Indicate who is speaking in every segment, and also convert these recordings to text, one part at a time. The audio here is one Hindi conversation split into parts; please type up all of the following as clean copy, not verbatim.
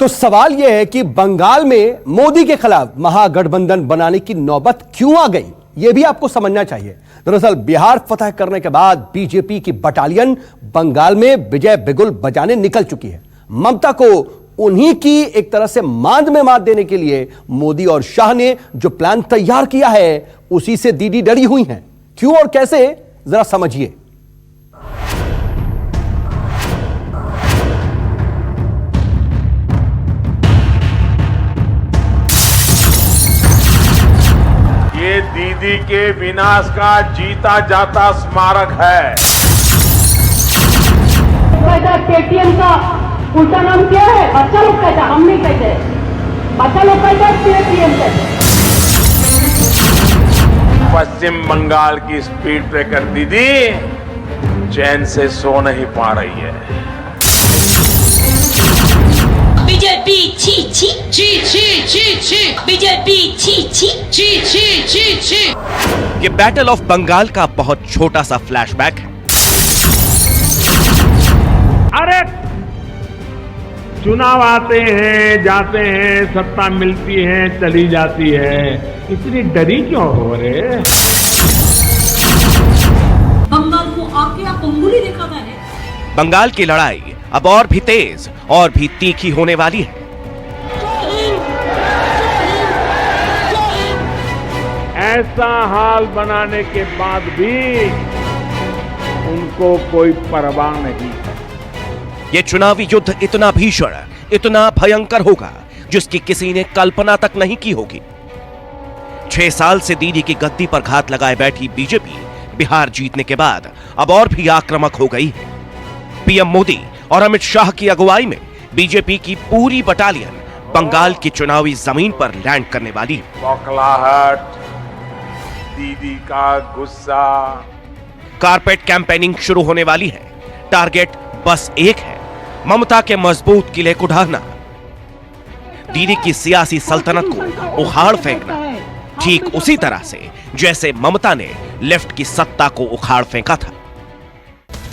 Speaker 1: तो सवाल यह है कि बंगाल में मोदी के खिलाफ महागठबंधन बनाने की नौबत क्यों आ गई, यह भी आपको समझना चाहिए। दरअसल बिहार फतह करने के बाद बीजेपी की बटालियन बंगाल में विजय बिगुल बजाने निकल चुकी है। ममता को उन्हीं की एक तरह से मांद में मात देने के लिए मोदी और शाह ने जो प्लान तैयार किया है उसी से दीदी डरी हुई हैं। क्यों और कैसे, जरा समझिए।
Speaker 2: ये दीदी के विनाश का जीता जाता स्मारक है।
Speaker 3: पेटीएम का उल्टा नाम क्या है? बच्चा लोग कहते, हम नहीं कहते। बच्चा लोग कहते पेटीएम कहते।
Speaker 2: पश्चिम बंगाल की स्पीड ब्रेकर दीदी चैन से सो नहीं पा रही है।
Speaker 4: बीजेपी छी छी छी छी छी छी, बीजेपी छी छी छी छी छी छी।
Speaker 5: ये बैटल ऑफ बंगाल का बहुत छोटा सा फ्लैशबैक है।
Speaker 2: अरे चुनाव आते हैं जाते हैं, सत्ता मिलती है चली जाती है, इतनी डरी क्यों हो रहे?
Speaker 4: बंगाल को आके आप अंगुली दिखाता है।
Speaker 5: बंगाल की लड़ाई अब और भी तेज और भी तीखी होने वाली है।
Speaker 2: ऐसा हाल बनाने के बाद भी उनको कोई परवाह नहीं है।
Speaker 5: ये चुनावी युद्ध इतना भीषण, इतना भयंकर होगा जिसकी किसी ने कल्पना तक नहीं की होगी। 6 साल से दीदी की गद्दी पर घात लगाए बैठी बीजेपी बिहार जीतने के बाद अब और भी आक्रामक हो गई है। पीएम मोदी और अमित शाह की अगुवाई में बीजेपी की पूरी बटालियन बंगाल की चुनावी जमीन पर लैंड करने वाली है।
Speaker 2: बौखलाहट, दीदी का गुस्सा।
Speaker 5: कारपेट कैंपेनिंग शुरू होने वाली है। टारगेट बस एक है, ममता के मजबूत किले को ढाना, दीदी की सियासी सल्तनत को उखाड़ फेंकना, ठीक उसी तरह से जैसे ममता ने लेफ्ट की सत्ता को उखाड़ फेंका था।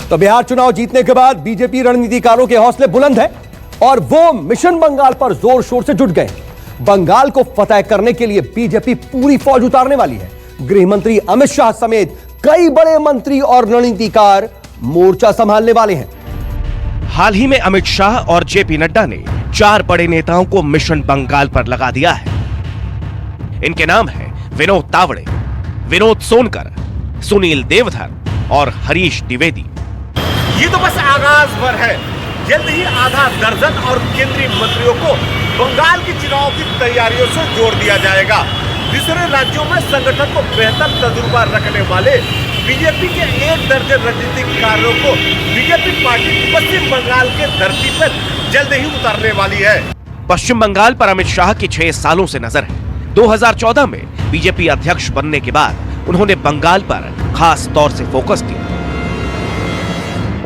Speaker 1: तो बिहार चुनाव जीतने के बाद बीजेपी रणनीतिकारों के हौसले बुलंद है और वो मिशन बंगाल पर जोर शोर से जुट गए। बंगाल को फतह करने के लिए बीजेपी पूरी फौज उतारने वाली है। गृह मंत्री अमित शाह समेत कई बड़े मंत्री और रणनीतिकार मोर्चा संभालने वाले हैं।
Speaker 5: हाल ही में अमित शाह और जेपी नड्डा ने 4 बड़े नेताओं को मिशन बंगाल पर लगा दिया है। इनके नाम हैं विनोद तावड़े, विनोद सोनकर, सुनील देवधर और हरीश द्विवेदी।
Speaker 6: ये तो बस आगाज भर है। जल्द ही आधा दर्जन और केंद्रीय मंत्रियों को बंगाल की चुनाव की तैयारियों से जोड़ दिया जाएगा। दूसरे राज्यों में संगठन को बेहतर तजुर्बा रखने वाले बीजेपी के 1 दर्जन रणनीतिकारों को बीजेपी पार्टी पश्चिम बंगाल के धरती पर जल्द ही उतारने वाली है।
Speaker 5: पश्चिम बंगाल पर अमित शाह की 6 सालों से नजर है। 2014 में बीजेपी अध्यक्ष बनने के बाद उन्होंने बंगाल पर खास तौर से फोकस किया।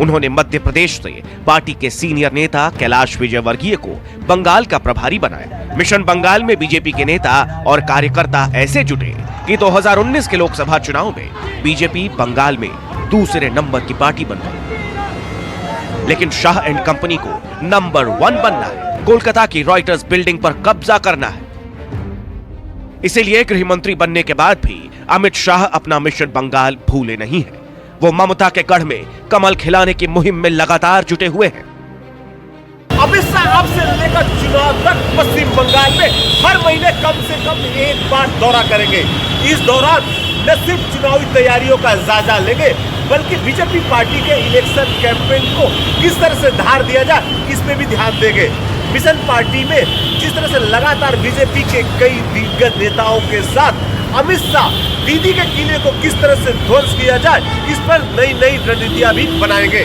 Speaker 5: उन्होंने मध्य प्रदेश से पार्टी के सीनियर नेता कैलाश विजयवर्गीय को बंगाल का प्रभारी बनाया। मिशन बंगाल में बीजेपी के नेता और कार्यकर्ता ऐसे जुटे कि 2019 के लोकसभा चुनाव में बीजेपी बंगाल में दूसरे नंबर की पार्टी बन गई। लेकिन शाह एंड कंपनी को नंबर 1 बनना है, कोलकाता की रॉयटर्स बिल्डिंग पर कब्जा करना है। इसीलिए गृह मंत्री बनने के बाद भी अमित शाह अपना मिशन बंगाल भूले नहीं है। वो ममता के गढ़ में कमल खिलाने की मुहिम में लगातार जुटे हुए हैं।
Speaker 6: अमित शाह अब से लेकर चुनाव तक पश्चिम बंगाल में हर महीने कम से कम 1 बार दौरा करेंगे। इस दौरान न सिर्फ चुनावी तैयारियों का जायजा लेंगे बल्कि बीजेपी पार्टी के इलेक्शन कैंपेन को किस तरह से धार दिया जाए इस पे भी ध्यान देंगे। मिशन पार्टी में जिस तरह से लगातार बीजेपी के कई दिग्गज नेताओं के साथ अमित शाह दीदी के किले को किस तरह से ध्वंस किया जाए इस पर नई नई रणनीतियां भी बनाएंगे।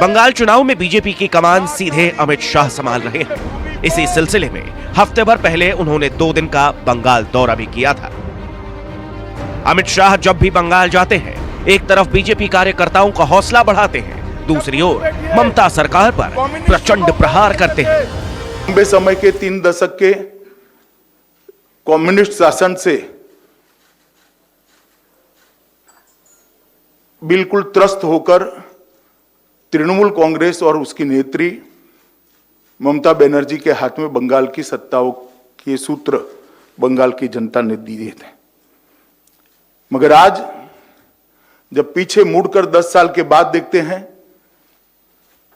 Speaker 5: बंगाल चुनाव में बीजेपी की कमान सीधे अमित शाह संभाल रहे हैं। इसी सिलसिले में हफ्ते भर पहले उन्होंने 2 दिन का बंगाल दौरा भी किया था। अमित शाह जब भी बंगाल जाते हैं, एक तरफ बीजेपी कार्यकर्ताओं का हौसला बढ़ाते हैं, दूसरी ओर ममता सरकार पर प्रचंड प्रहार करते हैं।
Speaker 7: लंबे समय के 3 दशक के कम्युनिस्ट शासन से बिल्कुल त्रस्त होकर तृणमूल कांग्रेस और उसकी नेत्री ममता बनर्जी के हाथ में बंगाल की सत्ताओं के सूत्र बंगाल की जनता ने दिए थे। मगर आज जब पीछे मुड़कर 10 साल के बाद देखते हैं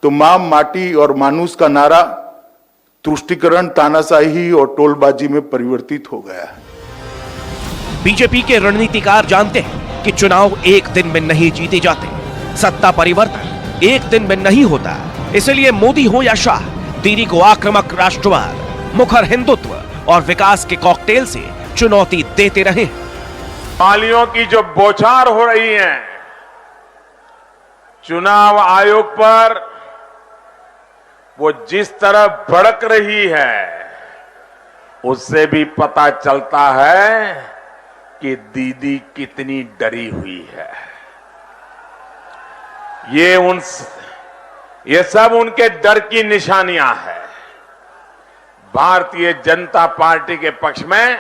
Speaker 7: तो मां, माटी और मानुस का नारा तुष्टीकरण, तानाशाही और टोलबाजी में परिवर्तित हो गया है।
Speaker 5: बीजेपी के रणनीतिकार जानते हैं कि चुनाव एक दिन में नहीं जीते जाते, सत्ता परिवर्तन एक दिन में नहीं होता। इसलिए मोदी हो या शाह, दीदी को आक्रामक राष्ट्रवाद, मुखर हिंदुत्व और विकास के कॉकटेल से चुनौती देते रहे।
Speaker 2: मालियों की जो बौछार हो रही है चुनाव आयोग पर, वो जिस तरह भड़क रही है उससे भी पता चलता है कि दीदी कितनी डरी हुई है। ये सब उनके डर की निशानियां हैं। भारतीय जनता पार्टी के पक्ष में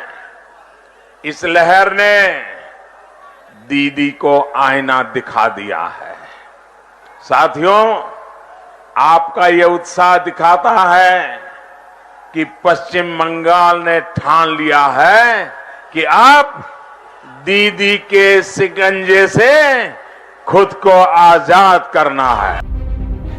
Speaker 2: इस लहर ने दीदी को आईना दिखा दिया है। साथियों, आपका यह उत्साह दिखाता है कि पश्चिम बंगाल ने ठान लिया है कि अब दीदी के शिकंजे से खुद को आजाद करना है।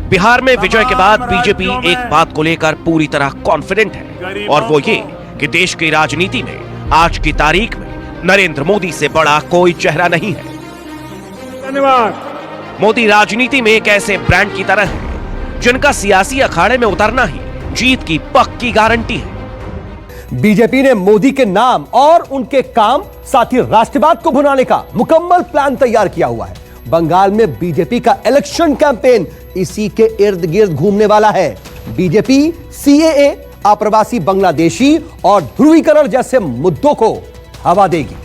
Speaker 5: बिहार में विजय के बाद बीजेपी एक बात को लेकर पूरी तरह कॉन्फिडेंट है, और वो ये कि देश की राजनीति में आज की तारीख में नरेंद्र मोदी से बड़ा कोई चेहरा नहीं है।
Speaker 2: धन्यवाद।
Speaker 5: मोदी राजनीति में एक ऐसे ब्रांड की तरह है जिनका सियासी अखाड़े में उतरना ही जीत की पक्की गारंटी है।
Speaker 1: बीजेपी ने मोदी के नाम और उनके काम, साथ ही राष्ट्रवाद को भुनाने का मुकम्मल प्लान तैयार किया हुआ है। बंगाल में बीजेपी का इलेक्शन कैंपेन इसी के इर्द गिर्द घूमने वाला है। बीजेपी सीएए, अप्रवासी बांग्लादेशी और ध्रुवीकरण जैसे मुद्दों को हवा देगी।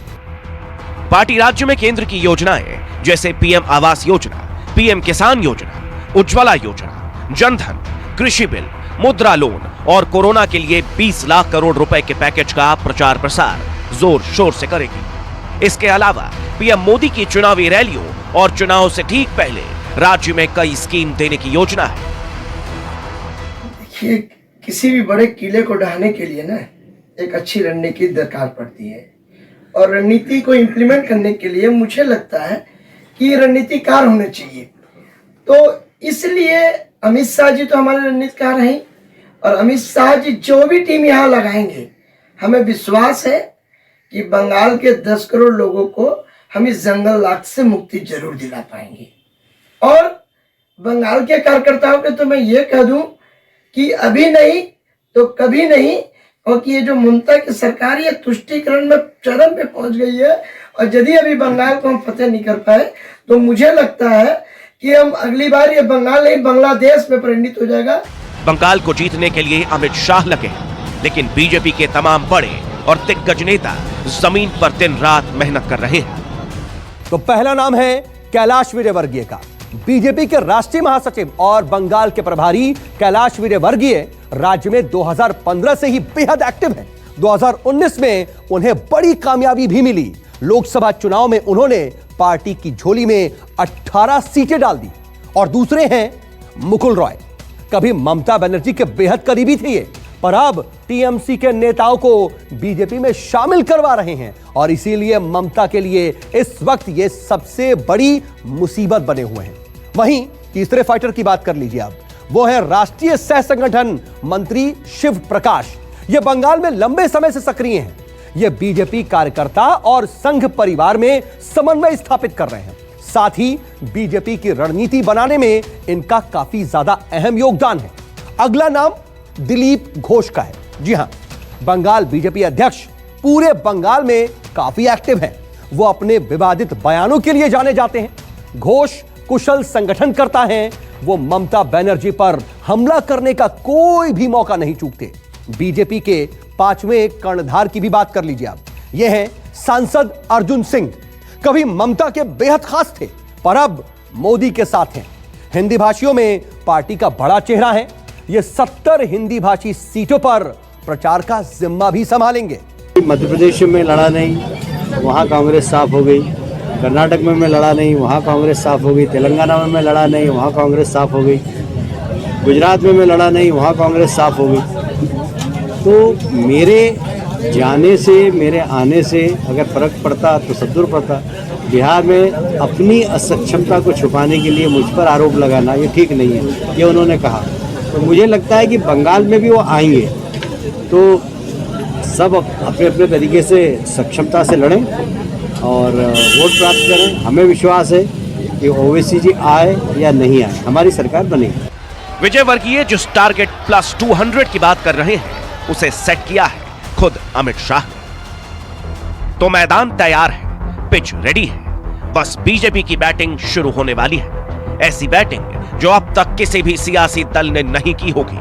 Speaker 5: पार्टी राज्य में केंद्र की योजनाएं जैसे पीएम आवास योजना, पीएम किसान योजना, उज्ज्वला योजना, जनधन, कृषि बिल, मुद्रा लोन और कोरोना के लिए 20 लाख करोड़ रुपए के पैकेज का प्रचार प्रसार जोर शोर से करेगी। इसके अलावा पीएम मोदी की चुनावी रैलियों और चुनाव से ठीक पहले राज्य में कई स्कीम देने की योजना है।
Speaker 8: देखिए, किसी भी बड़े किले को ढहाने के लिए ना एक अच्छी रणनीति दरकार पड़ती है, और रणनीति को इम्प्लीमेंट करने के लिए मुझे लगता है कि रणनीतिकार होने चाहिए। तो इसलिए अमित शाह जी तो हमारे रणनीतिकार हैं, और अमित शाह जी जो भी टीम यहाँ लगाएंगे, हमें विश्वास है कि बंगाल के 10 करोड़ लोगों को हम इस जंगल राज से मुक्ति जरूर दिला पाएंगे। और बंगाल के कार्यकर्ताओं के तो मैं ये कह दूं कि अभी नहीं तो कभी नहीं, क्योंकि ये जो ममता की सरकार ये तुष्टीकरण में चरम पे पहुंच गई है, और यदि अभी बंगाल को हम फतेह नहीं कर पाए तो मुझे लगता है कि हम अगली बार ये बंगाल नहीं बांग्लादेश में परिणित हो जाएगा।
Speaker 5: बंगाल को जीतने के लिए अमित शाह लगे हैं, लेकिन बीजेपी के तमाम बड़े और दिग्गज नेता जमीन पर दिन रात मेहनत कर रहे हैं।
Speaker 1: तो पहला नाम है कैलाश विजयवर्गीय का। बीजेपी के राष्ट्रीय महासचिव और बंगाल के प्रभारी कैलाश विजयवर्गीय राज्य में 2015 से ही बेहद एक्टिव हैं। 2019 में उन्हें बड़ी कामयाबी भी मिली। लोकसभा चुनाव में उन्होंने पार्टी की झोली में 18 सीटें डाल दी। और दूसरे हैं मुकुल रॉय। कभी ममता बनर्जी के बेहद करीबी थे ये, पर अब टीएमसी के नेताओं को बीजेपी में शामिल करवा रहे हैं, और इसीलिए ममता के लिए इस वक्त ये सबसे बड़ी मुसीबत बने हुए हैं। वहीं तीसरे फाइटर की बात कर लीजिए अब, वो है राष्ट्रीय सह संगठन मंत्री शिव प्रकाश। ये बंगाल में लंबे समय से सक्रिय हैं। ये बीजेपी कार्यकर्ता और संघ परिवार में समन्वय स्थापित कर रहे हैं। साथ ही बीजेपी की रणनीति बनाने में इनका काफी ज्यादा अहम योगदान है। अगला नाम दिलीप घोष का है। जी हां, बंगाल बीजेपी अध्यक्ष पूरे बंगाल में काफी एक्टिव हैं। वो अपने विवादित बयानों के लिए जाने जाते हैं। घोष कुशल संगठन करता है। वो ममता बनर्जी पर हमला करने का कोई भी मौका नहीं चूकते। बीजेपी के 5वें कर्णधार की भी बात कर लीजिए आप। ये है सांसद अर्जुन सिंह। कभी ममता के बेहद खास थे, पर अब मोदी के साथ हैं। हिंदी भाषियों में पार्टी का बड़ा चेहरा है। ये 70 हिंदी भाषी सीटों पर प्रचार का जिम्मा भी संभालेंगे।
Speaker 9: मध्य प्रदेश में लड़ा नहीं, वहाँ कांग्रेस साफ हो गई। कर्नाटक में मैं लड़ा नहीं, वहाँ कांग्रेस साफ हो गई। तेलंगाना में मैं लड़ा नहीं, वहाँ कांग्रेस साफ हो गई। गुजरात में मैं लड़ा नहीं, वहाँ कांग्रेस साफ हो गई। तो मेरे जाने से, मेरे आने से अगर फर्क पड़ता तो सब दूर पड़ता। बिहार में अपनी असक्षमता को छुपाने के लिए मुझ पर आरोप लगाना ये ठीक नहीं है, ये उन्होंने कहा। तो मुझे लगता है कि बंगाल में भी वो आएंगे तो सब अपने अपने तरीके से सक्षमता से लड़ें और वोट प्राप्त करें। हमें विश्वास है कि ओवैसी जी आए या नहीं आए, हमारी सरकार बनेगी।
Speaker 5: विजय वर्गीय जिस टारगेट +200 की बात कर रहे हैं उसे सेट किया है खुद अमित शाह ने। तो मैदान तैयार है, पिच रेडी है, बस बीजेपी की बैटिंग शुरू होने वाली है। ऐसी बैटिंग जो अब तक किसी भी सियासी दल ने नहीं की होगी।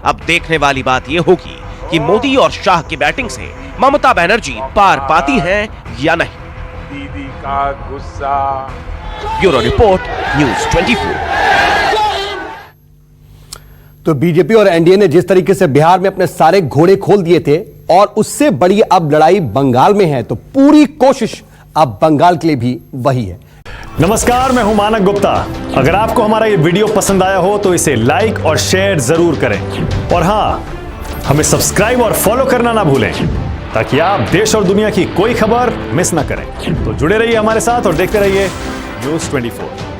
Speaker 5: अब देखने वाली बात यह होगी कि मोदी और शाह की बैटिंग से ममता बनर्जी पार पाती हैं या नहीं।
Speaker 2: दीदी का गुस्सा।
Speaker 5: Bureau report, news 24।
Speaker 1: तो बीजेपी और एनडीए ने जिस तरीके से बिहार में अपने सारे घोड़े खोल दिए थे और उससे बड़ी अब लड़ाई बंगाल में है, तो पूरी कोशिश अब बंगाल के लिए भी वही है।
Speaker 10: नमस्कार, मैं हूं मानक गुप्ता। अगर आपको हमारा ये वीडियो पसंद आया हो तो इसे लाइक और शेयर जरूर करें और हां, हमें सब्सक्राइब और फॉलो करना ना भूलें ताकि आप देश और दुनिया की कोई खबर मिस ना करें। तो जुड़े रहिए हमारे साथ और देखते रहिए न्यूज़ 24।